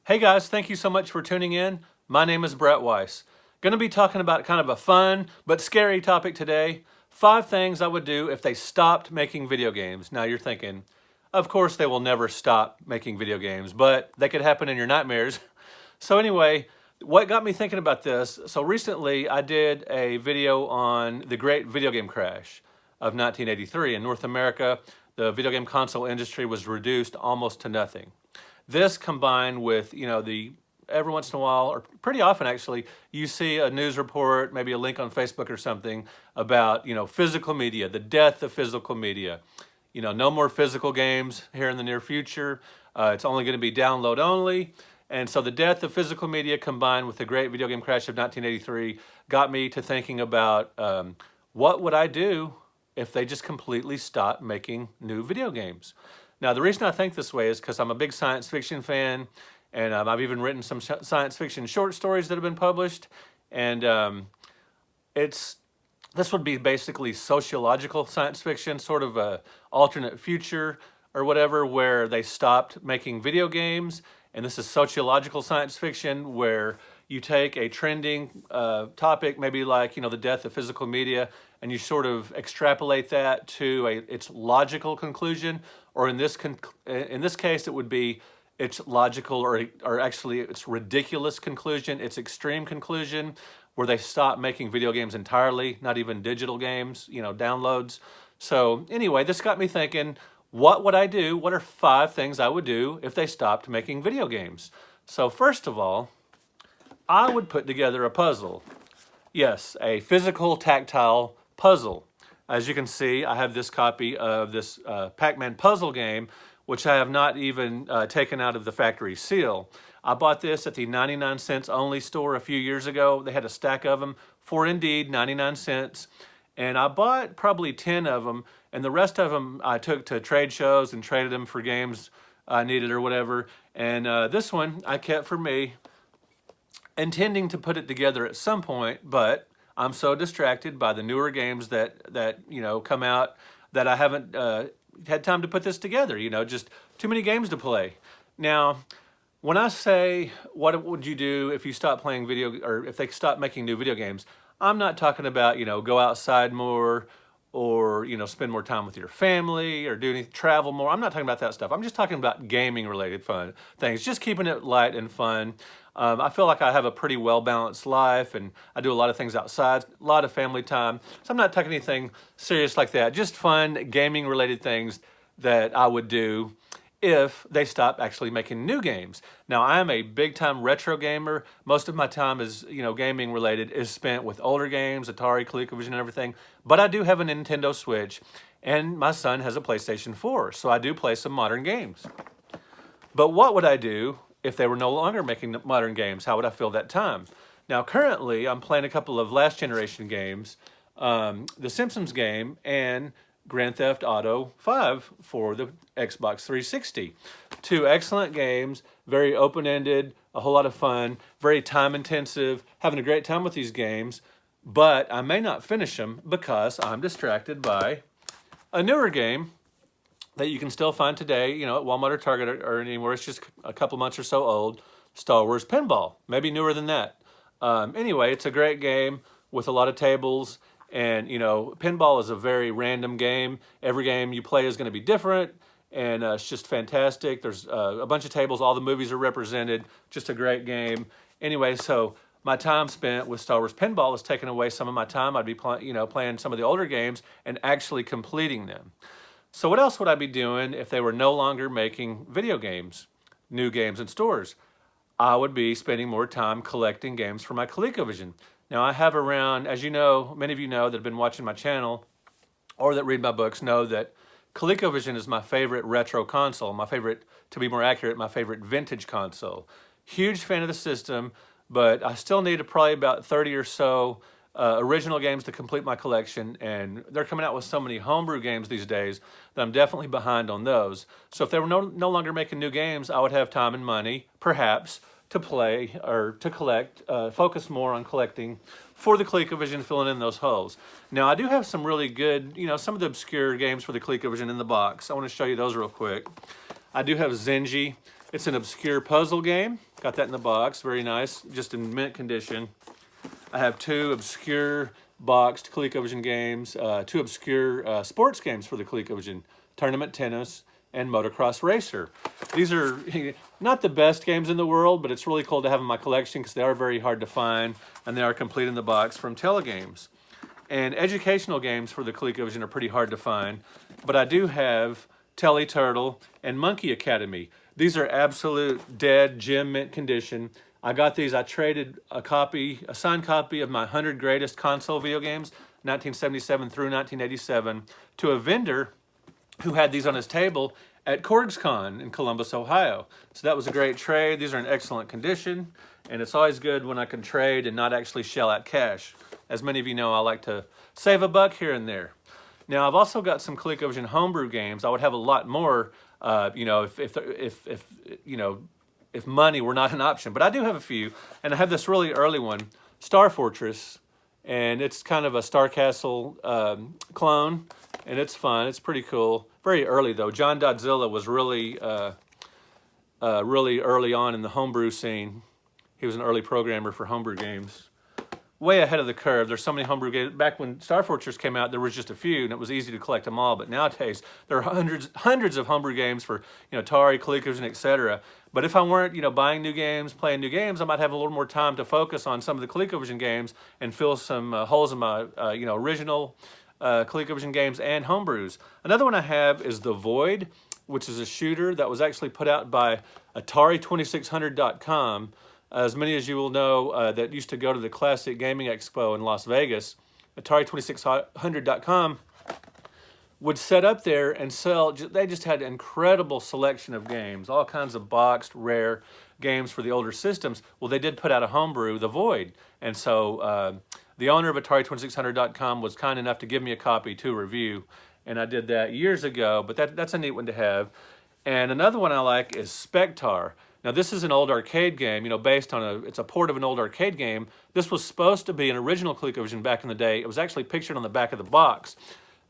Hey guys, thank you so much for tuning in. My name is Brett Weiss. Going to be talking about kind of a fun but scary topic today. 5 things I would do if they stopped making video games. Now you're thinking, of course they will never stop making video games, but they could happen in your nightmares. So anyway, what got me thinking about this, so recently I did a video on the great video game crash of 1983. In North America, the video game console industry was reduced almost to nothing. This combined with, every once in a while, or pretty often actually, you see a news report, maybe a link on Facebook or something about, physical media, the death of physical media. No more physical games here in the near future. It's only going to be download only. And so the death of physical media combined with the great video game crash of 1983 got me to thinking about what would I do if they just completely stopped making new video games. Now, the reason I think this way is because I'm a big science fiction fan, and I've even written some science fiction short stories that have been published. And this would be basically sociological science fiction, sort of a alternate future or whatever, where they stopped making video games. And this is sociological science fiction, where you take a trending topic, maybe like the death of physical media, and you sort of extrapolate that to its logical conclusion, or in this case, it would be its logical or actually its ridiculous conclusion, its extreme conclusion, where they stop making video games entirely, not even digital games, downloads. So anyway, this got me thinking, what would I do? What are 5 things I would do if they stopped making video games? So first of all, I would put together a puzzle. Yes, a physical, tactile puzzle. As you can see, I have this copy of this Pac-Man puzzle game, which I have not even taken out of the factory seal. I bought this at the 99 cents only store a few years ago. They had a stack of them for indeed 99 cents. And I bought probably 10 of them, and the rest of them I took to trade shows and traded them for games I needed or whatever. And this one I kept for me, intending to put it together at some point, but I'm so distracted by the newer games that come out that I haven't had time to put this together. Just too many games to play. Now, when I say what would you do if you stop playing or if they stop making new video games, I'm not talking about go outside more, or spend more time with your family, or travel more. I'm not talking about that stuff. I'm just talking about gaming related fun things, just keeping it light and fun. I feel like I have a pretty well balanced life, and I do a lot of things outside, a lot of family time. So I'm not talking anything serious like that, just fun gaming related things that I would do if they stop actually making new games. Now, I am a big time retro gamer. Most of my time is, gaming related, is spent with older games, Atari, ColecoVision, and everything. But I do have a Nintendo Switch, and my son has a PlayStation 4, so I do play some modern games. But what would I do if they were no longer making modern games? How would I fill that time? Now, currently, I'm playing a couple of last generation games, the Simpsons game and Grand Theft Auto 5 for the Xbox 360. 2 excellent games, very open-ended, a whole lot of fun, very time-intensive, having a great time with these games, but I may not finish them because I'm distracted by a newer game that you can still find today, at Walmart or Target or anywhere. It's just a couple months or so old, Star Wars Pinball, maybe newer than that. Anyway, it's a great game with a lot of tables. And, pinball is a very random game. Every game you play is going to be different, and it's just fantastic. There's a bunch of tables. All the movies are represented. Just a great game. Anyway, so my time spent with Star Wars Pinball is taking away some of my time. I'd be playing some of the older games and actually completing them. So what else would I be doing if they were no longer making video games, new games in stores? I would be spending more time collecting games for my ColecoVision. Now, I have around, as you know, many of you know that have been watching my channel or that read my books know that ColecoVision is my favorite retro console, my favorite, to be more accurate, my favorite vintage console. Huge fan of the system, but I still need probably about 30 or so original games to complete my collection, and they're coming out with so many homebrew games these days that I'm definitely behind on those. So if they were no longer making new games, I would have time and money, perhaps, to play or to collect, focus more on collecting for the ColecoVision, filling in those holes. Now, I do have some really good, some of the obscure games for the ColecoVision in the box. I want to show you those real quick. I do have Zenji. It's an obscure puzzle game. Got that in the box, very nice, just in mint condition. I have 2 obscure boxed ColecoVision games, 2 obscure sports games for the ColecoVision: Tournament Tennis and Motocross Racer. These are not the best games in the world, but it's really cool to have in my collection because they are very hard to find, and they are complete in the box from Telegames. And educational games for the ColecoVision are pretty hard to find, but I do have Telly Turtle and Monkey Academy. These are absolute dead gem mint condition. I got these, I traded a signed copy of my 100 greatest console video games, 1977 through 1987, to a vendor who had these on his table at CorgsCon in Columbus, Ohio. So that was a great trade. These are in excellent condition, and it's always good when I can trade and not actually shell out cash. As many of you know, I like to save a buck here and there. Now, I've also got some ColecoVision homebrew games. I would have a lot more, if money were not an option. But I do have a few, and I have this really early one, Star Fortress, and it's kind of a Star Castle clone, and it's fun. It's pretty cool. Very early, though. John Dodzilla was really early on in the homebrew scene. He was an early programmer for homebrew games. Way ahead of the curve. There's so many homebrew games. Back when Star Fortress came out, there was just a few, and it was easy to collect them all. But nowadays, there are hundreds of homebrew games for Atari, ColecoVision, etc. But if I weren't buying new games, playing new games, I might have a little more time to focus on some of the ColecoVision games and fill some holes in my original ColecoVision games and homebrews. Another one I have is The Void, which is a shooter that was actually put out by Atari2600.com. As many as you will know that used to go to the Classic Gaming Expo in Las Vegas, Atari2600.com would set up there and sell. They just had an incredible selection of games, all kinds of boxed, rare games for the older systems. Well, they did put out a homebrew, The Void. And so the owner of Atari2600.com was kind enough to give me a copy to review. And I did that years ago, but that's a neat one to have. And another one I like is Spectar. Now, this is an old arcade game, based on it's a port of an old arcade game. This was supposed to be an original ColecoVision back in the day. It was actually pictured on the back of the box,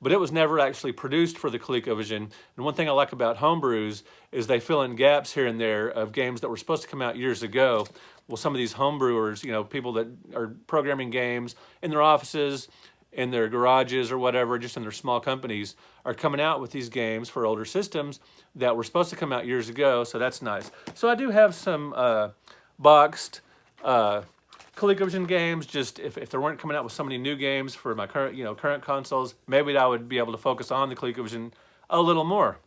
but it was never actually produced for the ColecoVision. And one thing I like about homebrews is they fill in gaps here and there of games that were supposed to come out years ago. Well, some of these homebrewers, people that are programming games in their offices, in their garages or whatever, just in their small companies, are coming out with these games for older systems that were supposed to come out years ago, so that's nice. So I do have some boxed ColecoVision games, just if they weren't coming out with so many new games for my current consoles, maybe I would be able to focus on the ColecoVision a little more.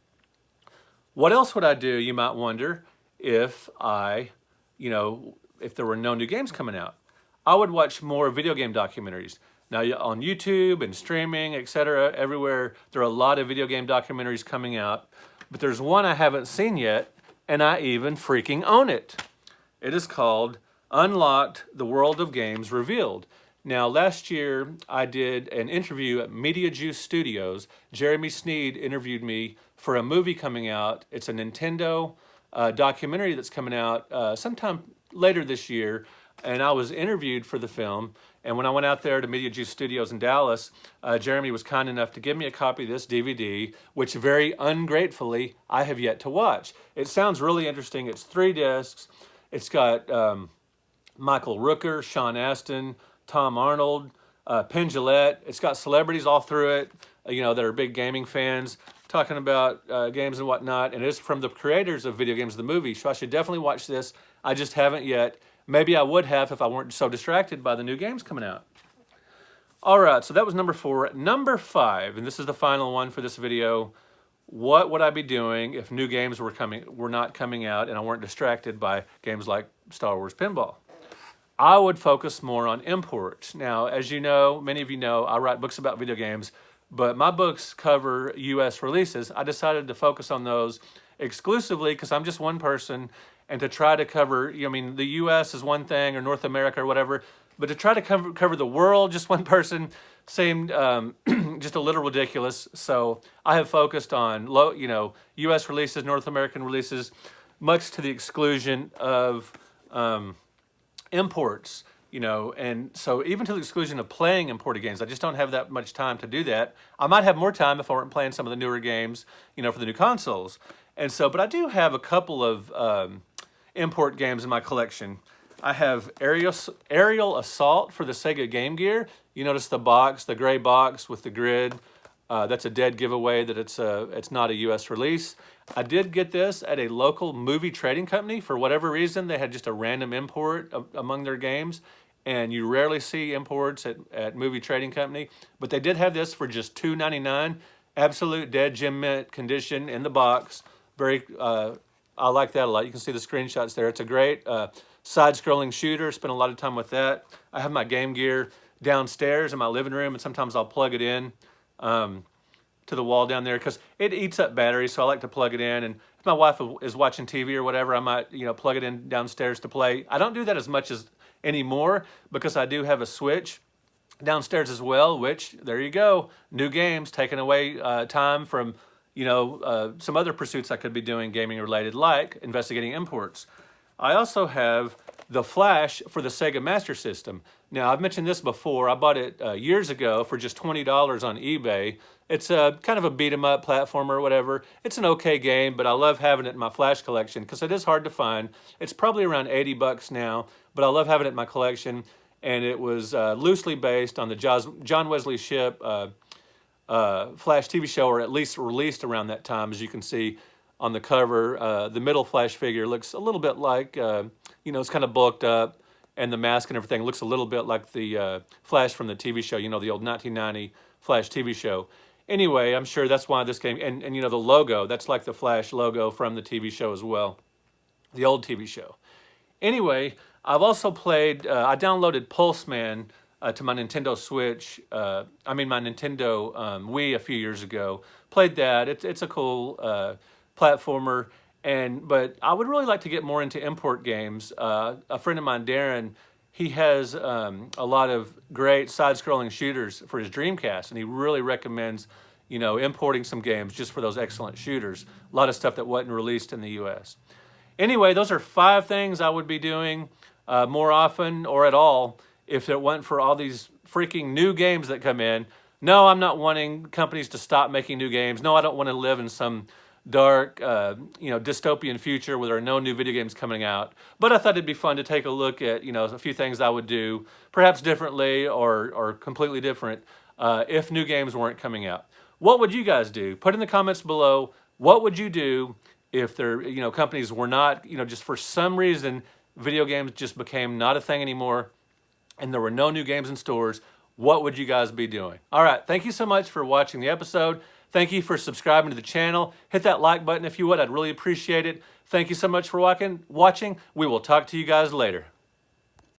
What else would I do, you might wonder, if if there were no new games coming out? I would watch more video game documentaries. Now, on YouTube and streaming, etc., everywhere, there are a lot of video game documentaries coming out, but there's one I haven't seen yet, and I even freaking own it. It is called Unlocked: The World of Games Revealed. Now, last year, I did an interview at Media Juice Studios. Jeremy Sneed interviewed me for a movie coming out. It's a Nintendo documentary that's coming out sometime later this year, and I was interviewed for the film. And when I went out there to Media Juice Studios in Dallas, Jeremy was kind enough to give me a copy of this DVD, which very ungratefully I have yet to watch. It sounds really interesting. It's 3 discs. It's got Michael Rooker, Sean Astin, Tom Arnold, Penn Jillette. It's got celebrities all through it, that are big gaming fans, talking about games and whatnot. And it's from the creators of Video Games the Movie, so I should definitely watch this. I just haven't yet. Maybe I would have if I weren't so distracted by the new games coming out. All right, so that was number 4. Number 5, and this is the final one for this video. What would I be doing if new games were not coming out and I weren't distracted by games like Star Wars Pinball? I would focus more on imports. Now, as you know, many of you know, I write books about video games, but my books cover U.S. releases. I decided to focus on those exclusively because I'm just one person, and to try to cover, the U.S. is one thing, or North America or whatever, but to try to cover the world, just one person, seemed just a little ridiculous. So I have focused on U.S. releases, North American releases, much to the exclusion of imports. And so even to the exclusion of playing imported games, I just don't have that much time to do that. I might have more time if I weren't playing some of the newer games, for the new consoles. And so, but I do have a couple of import games in my collection. I have Aerial Assault for the Sega Game Gear. You notice the box, the gray box with the grid. That's a dead giveaway that it's not a U.S. release. I did get this at a local movie trading company. For whatever reason, they had just a random import among their games, and you rarely see imports at movie trading company. But they did have this for just $2.99. Absolute dead gem mint condition in the box. Very, I like that a lot. You can see the screenshots there. It's a great side-scrolling shooter. Spent a lot of time with that. I have my Game Gear downstairs in my living room, and sometimes I'll plug it in to the wall down there because it eats up batteries, so I like to plug it in. And if my wife is watching TV or whatever, I might plug it in downstairs to play. I don't do that as much as anymore because I do have a Switch downstairs as well, which, there you go, new games, taking away time from some other pursuits I could be doing gaming related, like investigating imports. I also have the Flash for the Sega Master System. Now, I've mentioned this before. I bought it years ago for just $20 on eBay. It's a kind of a beat-em-up platformer or whatever. It's an okay game, but I love having it in my Flash collection because it is hard to find. It's probably around 80 bucks now, but I love having it in my collection. And it was loosely based on the John Wesley Shipp Flash TV show, or at least released around that time. As you can see on the cover, the middle Flash figure looks a little bit like, it's kind of bulked up, and the mask and everything looks a little bit like the Flash from the TV show, the old 1990 Flash TV show. Anyway, I'm sure that's why this game, and the logo, that's like the Flash logo from the TV show as well, the old TV show. Anyway, I've also played, I downloaded Pulseman to my Nintendo Switch, my Nintendo Wii a few years ago. Played that. It's a cool platformer, but I would really like to get more into import games. A friend of mine, Darren, he has a lot of great side-scrolling shooters for his Dreamcast, and he really recommends, importing some games just for those excellent shooters. A lot of stuff that wasn't released in the U.S. Anyway, those are 5 things I would be doing more often or at all if it weren't for all these freaking new games that come in. No, I'm not wanting companies to stop making new games. No, I don't want to live in some dark, dystopian future where there are no new video games coming out. But I thought it'd be fun to take a look at, a few things I would do, perhaps differently or completely different, if new games weren't coming out. What would you guys do? Put in the comments below, what would you do if companies were not, just for some reason, video games just became not a thing anymore and there were no new games in stores? What would you guys be doing? All right, thank you so much for watching the episode. Thank you for subscribing to the channel. Hit that like button if you would. I'd really appreciate it. Thank you so much for watching. We will talk to you guys later.